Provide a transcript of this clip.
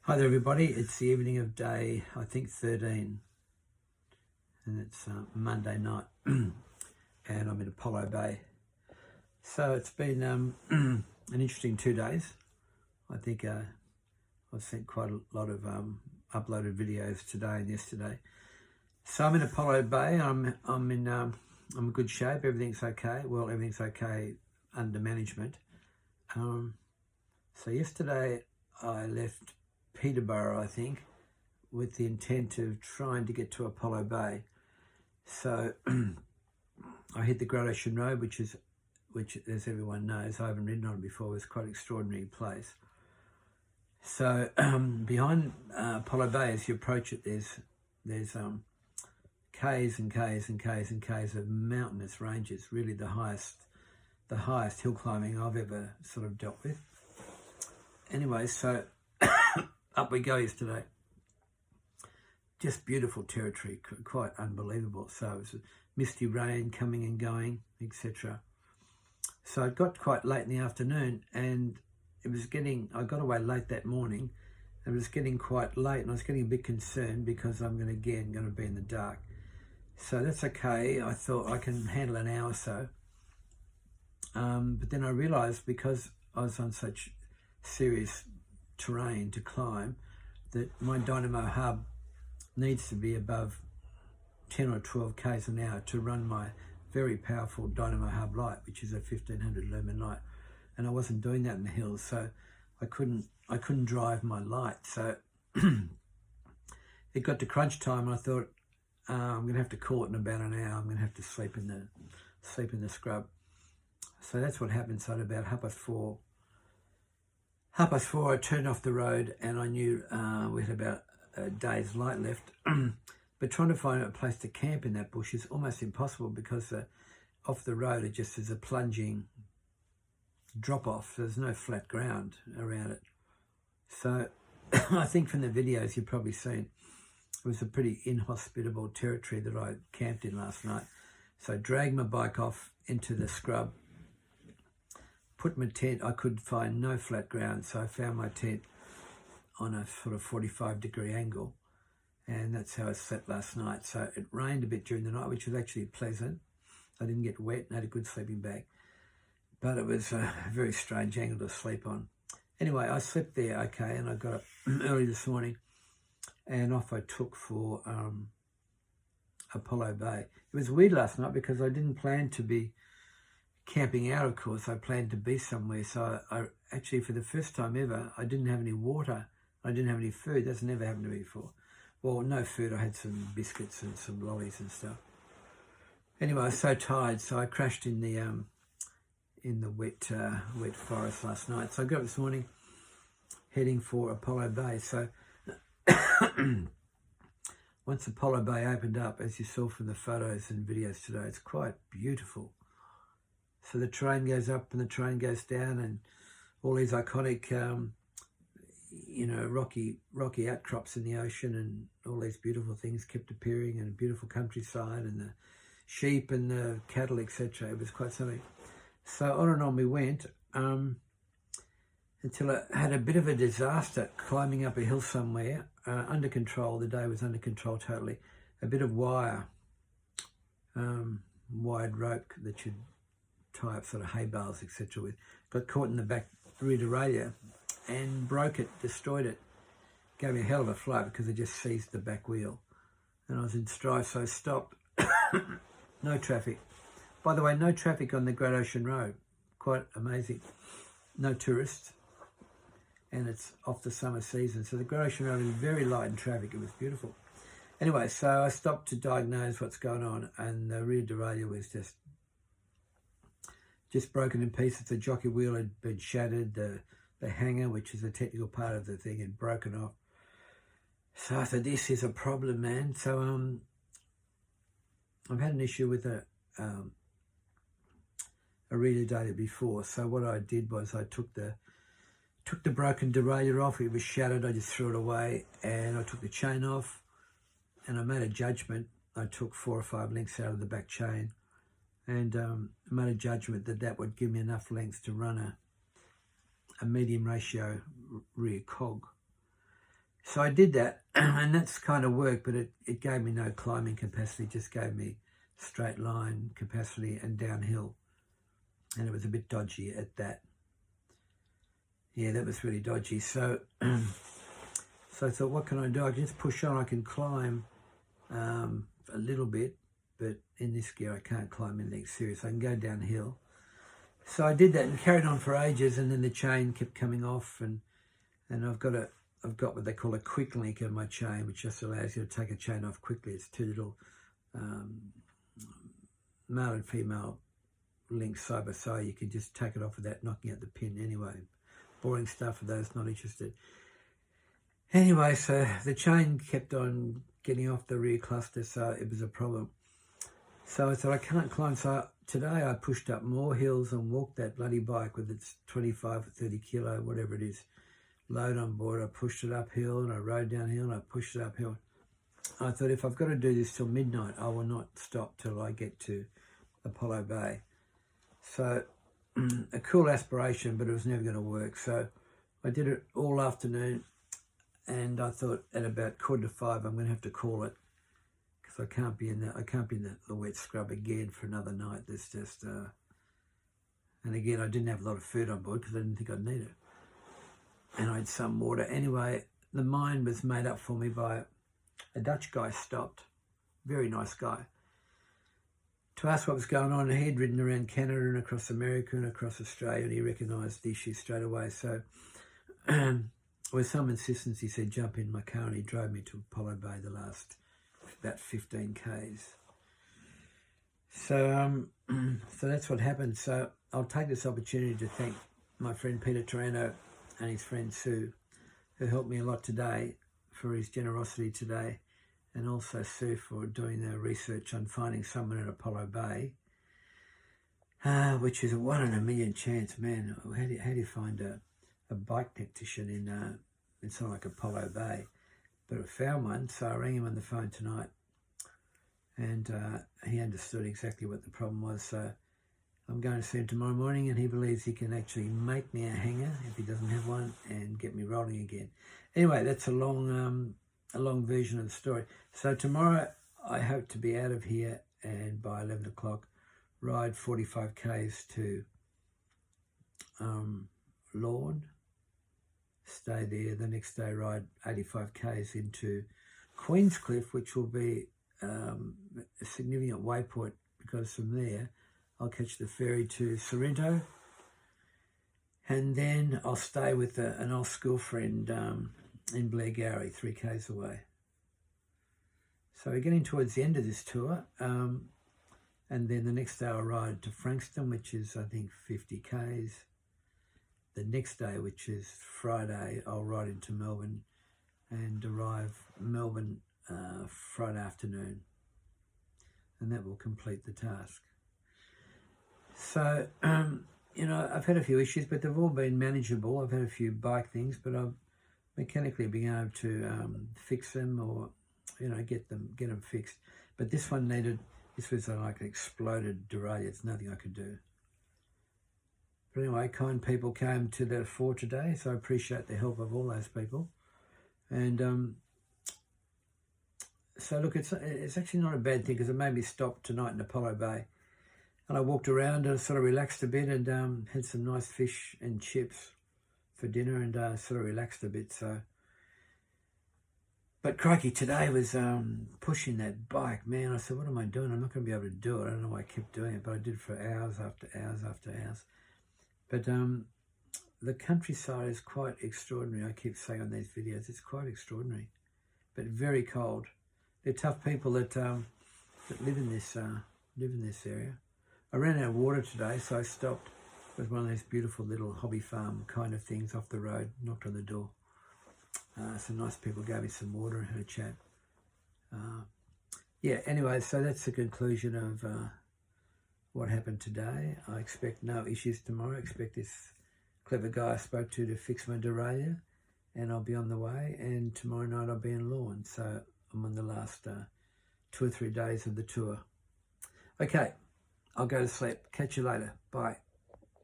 Hi there everybody, it's the evening of day, I think 13, and it's Monday night, and I'm in Apollo Bay. So it's been an interesting 2 days. I think I've sent quite a lot of uploaded videos today and yesterday. So I'm in Apollo Bay, I'm in good shape, everything's okay. Well, everything's okay under management. So yesterday I left Peterborough, I think, with the intent of trying to get to Apollo Bay. So I hit the Great Ocean Road, which as everyone knows, I haven't ridden on it before, it's quite an extraordinary place. So behind Apollo Bay, as you approach it, there's Ks and Ks and Ks and Ks of mountainous ranges, really the highest hill climbing I've ever sort of dealt with. Anyway, so up we go yesterday. Just beautiful territory, quite unbelievable. So it was misty rain coming and going, etc. So it got quite late in the afternoon, and I got away late that morning. It was getting quite late, and I was getting a bit concerned because I'm going to be in the dark. So that's okay. I thought I can handle an hour or so. But then I realised, because I was on such serious terrain to climb, that my dynamo hub needs to be above 10 or 12 k's an hour to run my very powerful dynamo hub light, which is a 1500 lumen light, and I wasn't doing that in the hills, so I couldn't drive my light. So it got to crunch time, and I thought I'm going to have to call it in about an hour. I'm going to have to sleep in the scrub. So that's what happened. So at about half past four, I turned off the road, and I knew we had about a day's light left. But trying to find a place to camp in that bush is almost impossible, because off the road it just is a plunging drop off. There's no flat ground around it. So I think from the videos you've probably seen, it was a pretty inhospitable territory that I camped in last night. So I dragged my bike off into the scrub, put my tent. I could find no flat ground, so I found my tent on a sort of 45-degree angle, and that's how I slept last night. So it rained a bit during the night, which was actually pleasant. I didn't get wet and had a good sleeping bag, but it was a very strange angle to sleep on. Anyway, I slept there okay, and I got up early this morning, and off I took for Apollo Bay. It was weird last night because I didn't plan to be camping out, of course. I planned to be somewhere. So I actually, for the first time ever, I didn't have any water. I didn't have any food. That's never happened to me before. Well, no food. I had some biscuits and some lollies and stuff. Anyway, I was so tired, so I crashed in the wet forest last night. So I got up this morning, heading for Apollo Bay. So once Apollo Bay opened up, as you saw from the photos and videos today, it's quite beautiful. So the train goes up and the train goes down, and all these iconic, rocky outcrops in the ocean, and all these beautiful things kept appearing, and a beautiful countryside, and the sheep and the cattle, etc. It was quite something. So on and on we went, until I had a bit of a disaster climbing up a hill somewhere, under control. The day was under control totally. A bit of wired rope that you'd tie up sort of hay bales, etc. with, got caught in the back rear derailleur and broke it, destroyed it. Gave me a hell of a fright because it just seized the back wheel, and I was in strife, so I stopped. No traffic. By the way, no traffic on the Great Ocean Road. Quite amazing. No tourists, and it's off the summer season, so the Great Ocean Road is very light in traffic. It was beautiful. Anyway, so I stopped to diagnose what's going on, and the rear derailleur was just broken in pieces. The jockey wheel had been shattered. The hanger, which is a technical part of the thing, had broken off. So I thought, this is a problem, man. So I've had an issue with a reader data before. So what I did was I took the broken derailleur off. It was shattered. I just threw it away, and I took the chain off, and I made a judgment. I took 4 or 5 links out of the back chain, and made a judgment that would give me enough length to run a medium ratio rear cog. So I did that, and that's kind of worked, but it gave me no climbing capacity, just gave me straight line capacity and downhill. And it was a bit dodgy at that. Yeah, that was really dodgy. So, so I thought, what can I do? I can just push on. I can climb a little bit, but in this gear, I can't climb anything serious. I can go downhill. So I did that and carried on for ages, and then the chain kept coming off, and I've got what they call a quick link in my chain, which just allows you to take a chain off quickly. It's two little male and female links side by side. You can just take it off without knocking out the pin. Anyway, boring stuff for those not interested. Anyway, so the chain kept on getting off the rear cluster, so it was a problem. So I thought, I can't climb. So today I pushed up more hills and walked that bloody bike with its 25 or 30 kilo, whatever it is, load on board. I pushed it uphill and I rode downhill and I pushed it uphill. I thought, if I've got to do this till midnight, I will not stop till I get to Apollo Bay. So a cool aspiration, but it was never going to work. So I did it all afternoon, and I thought at about 4:45 I'm going to have to call it, because I can't be in the wet scrub again for another night. There's just and again, I didn't have a lot of food on board because I didn't think I'd need it, and I had some water. Anyway, the mind was made up for me by a Dutch guy. Stopped, very nice guy, to ask what was going on. He'd ridden around Canada and across America and across Australia, and he recognised the issue straight away. So with some insistence, he said, jump in my car, and he drove me to Apollo Bay the last about 15 k's. So so that's what happened. So I'll take this opportunity to thank my friend Peter Taranto and his friend Sue, who helped me a lot today, for his generosity today, and also Sue for doing the research on finding someone at Apollo Bay, which is a 1 in a million chance, man. How do you find a bike tactician in something like Apollo Bay? But I found one, so I rang him on the phone tonight, and he understood exactly what the problem was. So I'm going to see him tomorrow morning, and he believes he can actually make me a hanger if he doesn't have one and get me rolling again. Anyway, that's a long version of the story. So tomorrow I hope to be out of here, and by 11 o'clock ride 45 k's to Lorne, stay there. The next day ride 85 k's into Queenscliff, which will be a significant waypoint, because from there I'll catch the ferry to Sorrento, and then I'll stay with an old school friend in Blairgowrie, 3 k's away. So we're getting towards the end of this tour, and then the next day I'll ride to Frankston, which is I think 50 k's. The next day, which is Friday, I'll ride into Melbourne and arrive Melbourne Friday afternoon, and that will complete the task. So, you know, I've had a few issues, but they've all been manageable. I've had a few bike things, but I've mechanically been able to fix them, or, you know, get them fixed. But this one this was like an exploded derailleur. There's nothing I could do. But anyway, kind people came to the fore today, so I appreciate the help of all those people. And so look, it's actually not a bad thing, because it made me stop tonight in Apollo Bay. And I walked around and sort of relaxed a bit, and had some nice fish and chips for dinner, and sort of relaxed a bit. So, but crikey, today was pushing that bike, man. I said, what am I doing? I'm not going to be able to do it. I don't know why I kept doing it, but I did it for hours after hours after hours. But the countryside is quite extraordinary. I keep saying on these videos, it's quite extraordinary, but very cold. They're tough people that live in this area. I ran out of water today, so I stopped with one of those beautiful little hobby farm kind of things off the road, knocked on the door. Some nice people gave me some water and had a chat. Yeah, anyway, so that's the conclusion of what happened today. I expect no issues tomorrow. I expect this clever guy I spoke to fix my derailleur, and I'll be on the way. And tomorrow night I'll be in Lorne, so I'm on the last 2 or 3 days of the tour. Okay, I'll go to sleep. Catch you later. Bye.